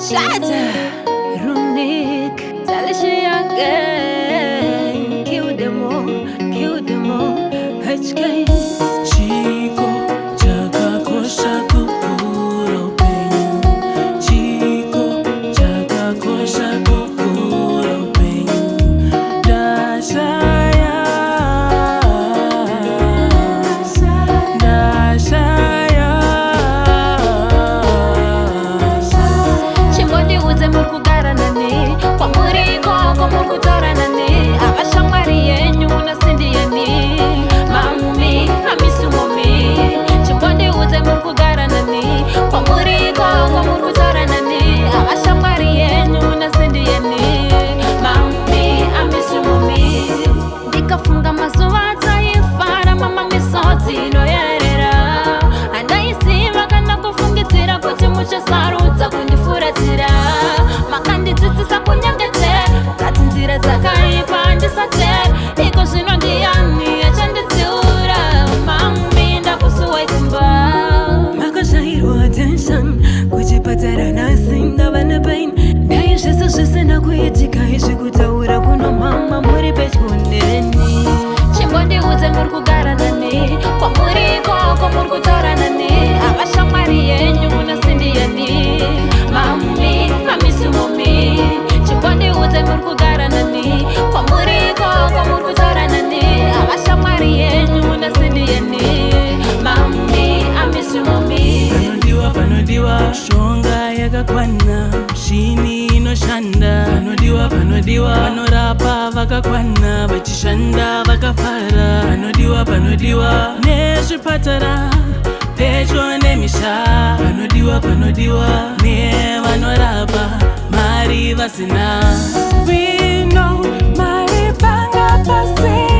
Shada, Runik, Talishia again. Kill them all, HK. Chico, jaga kosha kukuro penyu. Chico, jaga kosha kukuro penyu. Dashaya, Dashaya. Chimbodi uze murku garanani, kwa muriko, kwa murku taranani. Abashang mariyenyu na sindiyani. Mami, amisu mami. Chimbodi uze murku garanani, kwa muriko, kwa murku taranani. Abashang mariyenyu na sindiyani. Mami, amisu mami. Ndikafunga mazuva taifara mama misoti no yerera. Andaisiva kana kufungitira kuti muchasarudza kundifuratira. Makanditsitsisa kunyangetera ngati nzira dzakaipa ndisatera. Iko zvino ndiyani achanditsiura. Mami ndakusuwa ikumba. Makashayirwa attention kuchipatara nasi ndava nepain. Dai zvese zvisina kuitika izvi kutaura kuno mama muri pedyo neni. Chimbondiudze muri kugara nani, kwamuriko kwamuri kutaura nani. Avashamwari yenyu nasindiyani. Mami, amisu mami. Chimbondiudze muri kugara nani, kwamuriko kwamuri kutaura nani. Avashamwari yenyu nasindiyani. Mami, amisu mami. Panodiwa, shonga yakakwana, mshini inoshanda. Panodiwa, vanorapa vakakwana, vachishanda vakafara. Panodiwa, nezvipatara, pedyo nemisha. Panodiwa, nevanorapa, mari vasina. We know mari panga pasi.